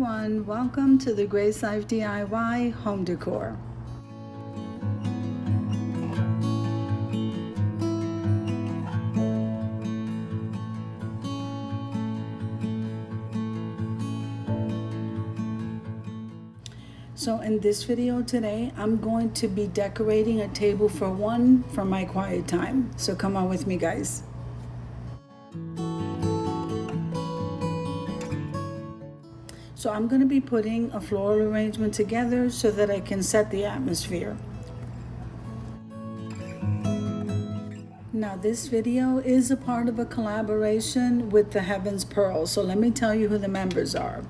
everyone, welcome to the Grace Life DIY Home Decor. So in this video today, I'm going to be decorating a table for one for my quiet time. So come on with me, guys. So I'm going to be putting a floral arrangement together so that I can set the atmosphere. Now this video is a part of a collaboration with the Heavens Pearl. So let me tell you who the members are.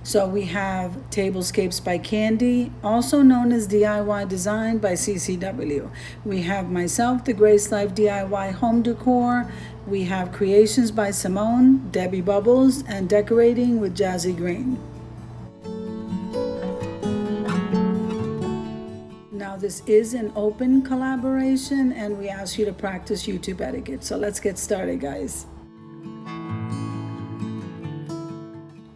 So we have Tablescapes by Candy, also known as DIY Design by CCW. We have myself, the Grace Life DIY Home Decor. We have Creations by Simone, Debbie Bubbles, and Decorating with Jazzy Green. Now this is an open collaboration and we ask you to practice YouTube etiquette. So let's get started, guys.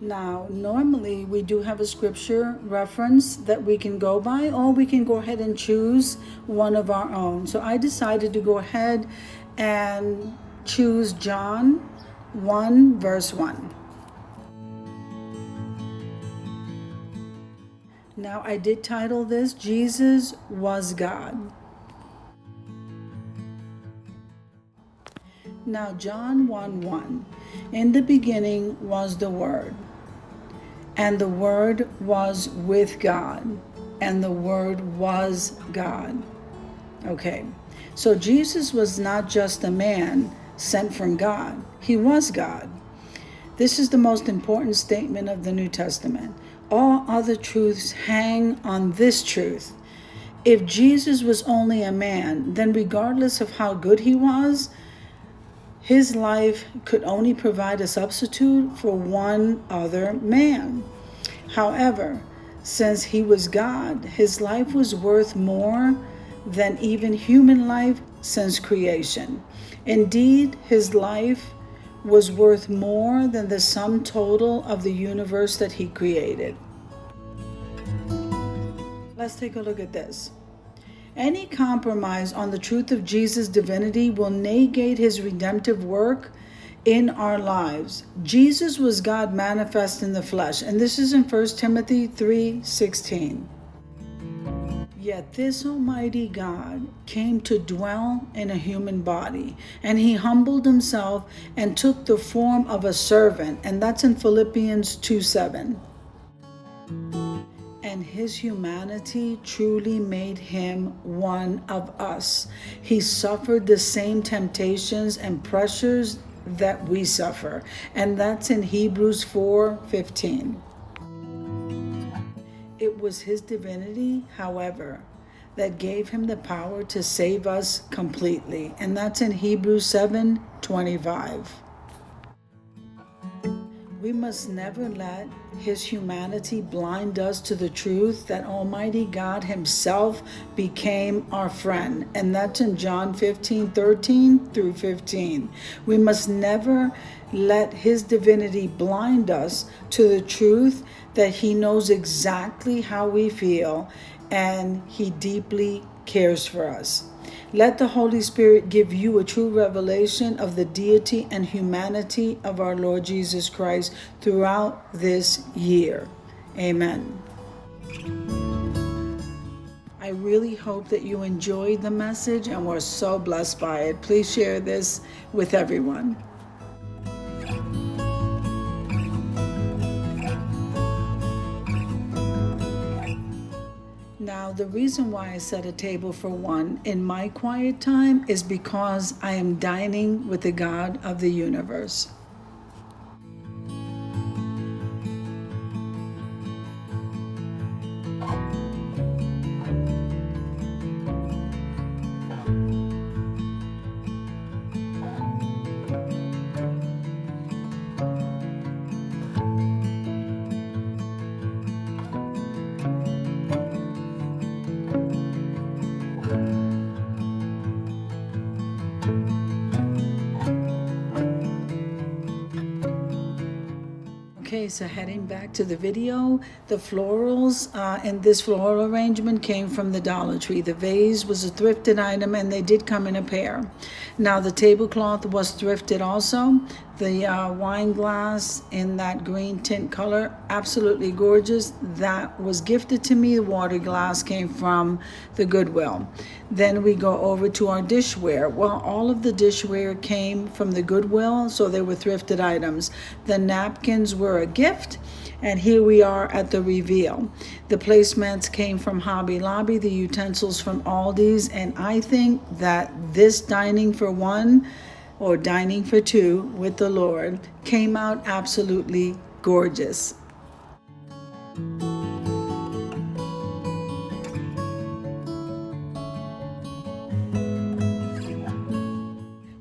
Now, normally we do have a scripture reference that we can go by, or we can go ahead and choose one of our own. So I decided to go ahead and choose John 1 verse 1. Now I did title this, Jesus Was God. Now John 1:1. In the beginning was the Word, and the Word was with God, and the Word was God. Okay, so Jesus was not just a man sent from God. He was God. This is the most important statement of the New Testament. All other truths hang on this truth. If Jesus was only a man, then regardless of how good he was, his life could only provide a substitute for one other man. However, since he was God, his life was worth more than even human life since creation. Indeed, his life was worth more than the sum total of the universe that he created. Let's take a look at this. Any compromise on the truth of Jesus' divinity will negate his redemptive work in our lives. Jesus was God manifest in the flesh, and this is in 1 Timothy 3:16. Yet this Almighty God came to dwell in a human body, and he humbled himself and took the form of a servant, and that's in Philippians 2:7. And his humanity truly made him one of us. He suffered the same temptations and pressures that we suffer, and that's in Hebrews 4:15. It was his divinity, however, that gave him the power to save us completely, and that's in Hebrews 7:25. We must never let his humanity blind us to the truth that Almighty God himself became our friend, and that's in John 15:13 through 15. We must never let his divinity blind us to the truth that he knows exactly how we feel and he deeply cares for us. Let the Holy Spirit give you a true revelation of the deity and humanity of our Lord Jesus Christ throughout this year. Amen. I really hope that you enjoyed the message and were so blessed by it. Please share this with everyone. Now, the reason why I set a table for one in my quiet time is because I am dining with the God of the universe. Okay, so heading back to the video, the florals in this floral arrangement came from the Dollar Tree. The vase was a thrifted item and they did come in a pair. Now the tablecloth was thrifted also. The wine glass in that green tint color, absolutely gorgeous. That was gifted to me. The water glass came from the Goodwill. Then we go over to our dishware. Well, all of the dishware came from the Goodwill, so they were thrifted items. The napkins were a gift, and here we are at the reveal. The placemats came from Hobby Lobby, the utensils from Aldi's, and I think that this dining for one or dining for two with the Lord came out absolutely gorgeous.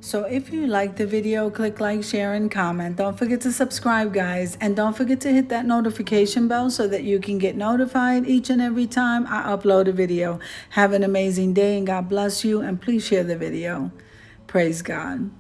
So if you like the video, click like, share, and comment. Don't forget to subscribe, guys. And don't forget to hit that notification bell so that you can get notified each and every time I upload a video. Have an amazing day and God bless you. And please share the video. Praise God.